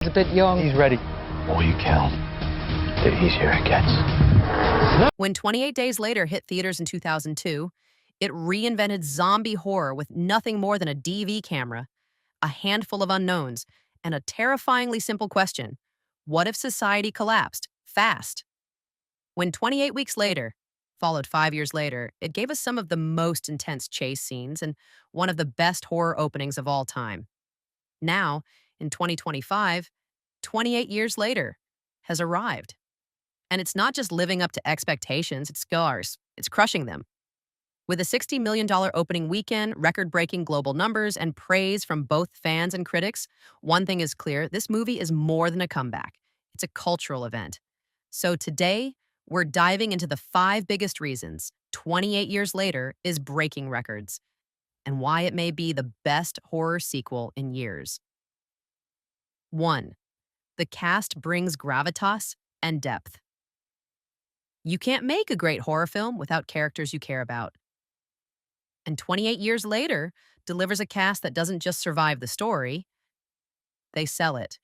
He's a bit young. He's ready. The more you kill, the easier it gets. When 28 Days Later hit theaters in 2002, it reinvented zombie horror with nothing more than a DV camera, a handful of unknowns, and a terrifyingly simple question: what if society collapsed fast? When 28 Weeks Later followed 5 years later, it gave us some of the most intense chase scenes and one of the best horror openings of all time. Now, in 2025, 28 years later has arrived. And it's not just living up to expectations, it's scars. It's crushing them. With a $60 million opening weekend, record-breaking global numbers, and praise from both fans and critics, one thing is clear: this movie is more than a comeback. It's a cultural event. So today, we're diving into the 5 biggest reasons 28 years later is breaking records, and why it may be the best horror sequel in years. 1. The cast brings gravitas and depth. You can't make a great horror film without characters you care about. And 28 years later delivers a cast that doesn't just survive the story, they sell it.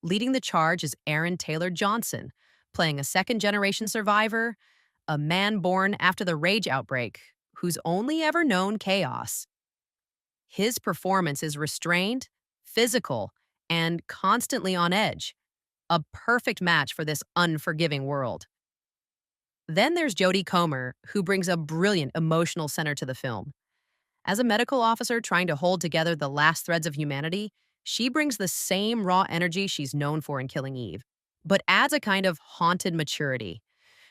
Leading the charge is Aaron Taylor Johnson, playing a second-generation survivor, a man born after the rage outbreak, who's only ever known chaos. His performance is restrained, physical, and constantly on edge, a perfect match for this unforgiving world. Then there's Jodie Comer, who brings a brilliant emotional center to the film. As a medical officer trying to hold together the last threads of humanity, she brings the same raw energy she's known for in Killing Eve, but adds a kind of haunted maturity.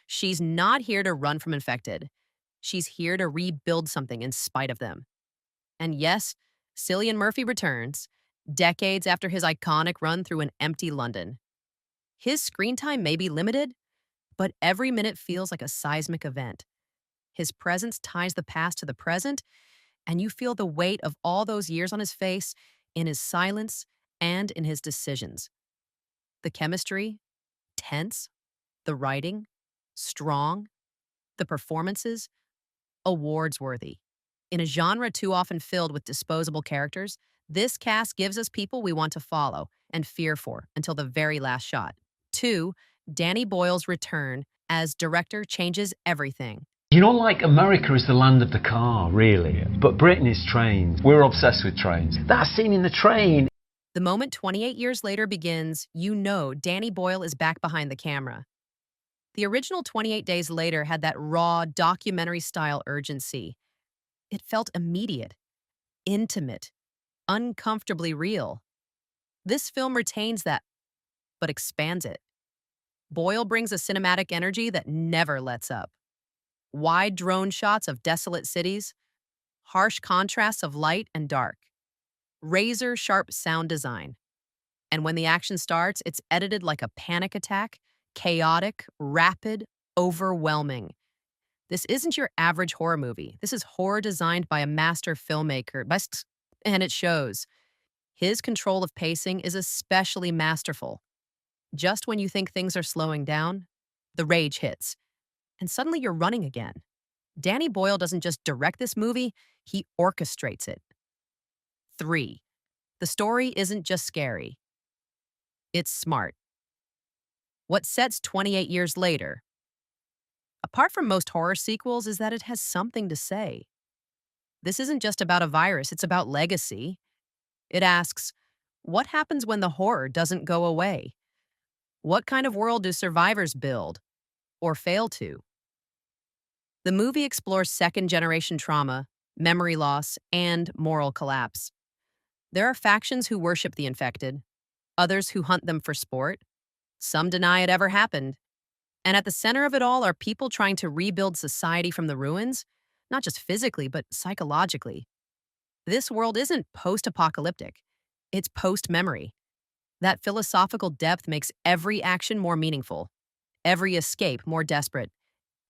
She's not here to run from infected. She's here to rebuild something in spite of them. And yes, Cillian Murphy returns, decades after his iconic run through an empty London. His screen time may be limited, but every minute feels like a seismic event. His presence ties the past to the present, and you feel the weight of all those years on his face, in his silence, and in his decisions. The chemistry, tense. The writing, strong. The performances, awards-worthy. In a genre too often filled with disposable characters, this cast gives us people we want to follow and fear for until the very last shot. 2. Danny Boyle's return as director changes everything. You know, like America is the land of the car, really. But Britain is trains. We're obsessed with trains. That scene in the train. The moment 28 years later begins, you know Danny Boyle is back behind the camera. The original 28 Days Later had that raw, documentary-style urgency. It felt immediate, intimate, uncomfortably real. This film retains that, but expands it. Boyle brings a cinematic energy that never lets up. Wide drone shots of desolate cities, harsh contrasts of light and dark, razor-sharp sound design. And when the action starts, it's edited like a panic attack, chaotic, rapid, overwhelming. This isn't your average horror movie. This is horror designed by a master filmmaker, and it shows. His control of pacing is especially masterful. Just when you think things are slowing down, the rage hits, and suddenly you're running again. Danny Boyle doesn't just direct this movie, he orchestrates it. 3. The story isn't just scary. It's smart. What sets 28 Years Later apart from most horror sequels is that it has something to say. This isn't just about a virus, it's about legacy. It asks, what happens when the horror doesn't go away? What kind of world do survivors build, or fail to? The movie explores second-generation trauma, memory loss, and moral collapse. There are factions who worship the infected, others who hunt them for sport. Some deny it ever happened. And at the center of it all are people trying to rebuild society from the ruins, not just physically, but psychologically. This world isn't post-apocalyptic. It's post-memory. That philosophical depth makes every action more meaningful, every escape more desperate,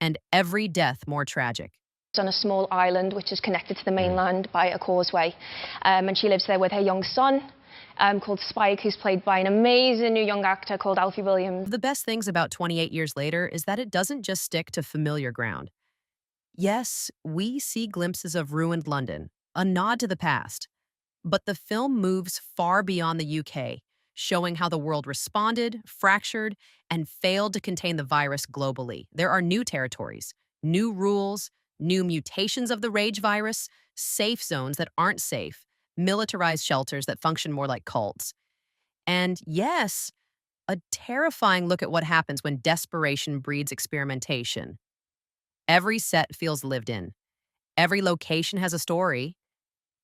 and every death more tragic. On a small island which is connected to the mainland by a causeway, and she lives there with her young son called Spike, who's played by an amazing new young actor called Alfie Williams. The best things about 28 Years Later is that it doesn't just stick to familiar ground. Yes, we see glimpses of ruined London, a nod to the past, but the film moves far beyond the UK, showing how the world responded, fractured, and failed to contain the virus globally. There are new territories, new rules, new mutations of the rage virus, safe zones that aren't safe, militarized shelters that function more like cults. And yes, a terrifying look at what happens when desperation breeds experimentation. Every set feels lived in. Every location has a story.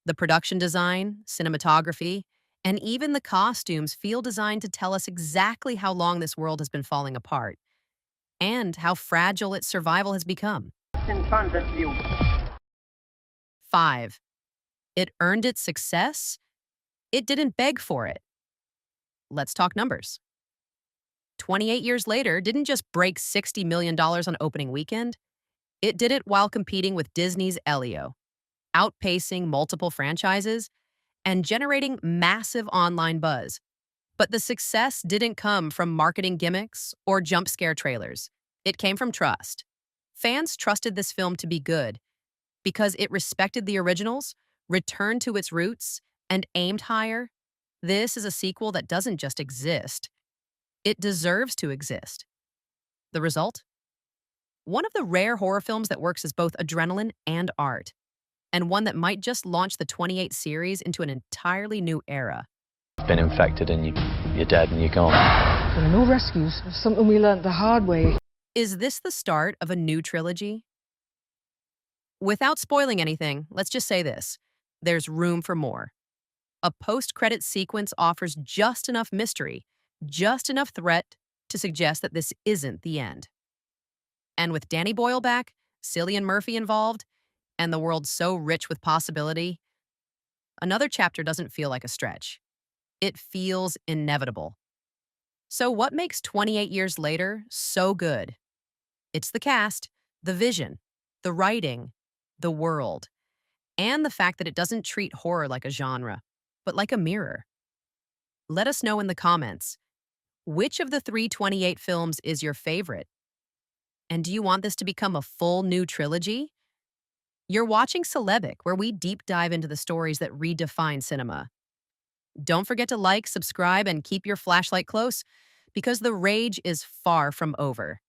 The production design, cinematography, and even the costumes feel designed to tell us exactly how long this world has been falling apart and how fragile its survival has become. 5. It earned its success. It didn't beg for it. Let's talk numbers. 28 years later didn't just break $60 million on opening weekend. It did it while competing with Disney's Elio, outpacing multiple franchises and generating massive online buzz. But the success didn't come from marketing gimmicks or jump scare trailers. It came from trust. Fans trusted this film to be good because it respected the originals, returned to its roots, and aimed higher. This is a sequel that doesn't just exist. It deserves to exist. The result? One of the rare horror films that works as both adrenaline and art, and one that might just launch the 28 series into an entirely new era. Been infected and you're dead and you're gone. There are no rescues. It's something we learned the hard way. Is this the start of a new trilogy? Without spoiling anything, let's just say this. There's room for more. A post-credit sequence offers just enough mystery, just enough threat to suggest that this isn't the end. And with Danny Boyle back, Cillian Murphy involved, and the world so rich with possibility, another chapter doesn't feel like a stretch. It feels inevitable. So what makes 28 years later so good? It's the cast, the vision, the writing, the world, and the fact that it doesn't treat horror like a genre, but like a mirror. Let us know in the comments, which of the 328 films is your favorite? And do you want this to become a full new trilogy? You're watching Celebic, where we deep dive into the stories that redefine cinema. Don't forget to like, subscribe, and keep your flashlight close, because the rage is far from over.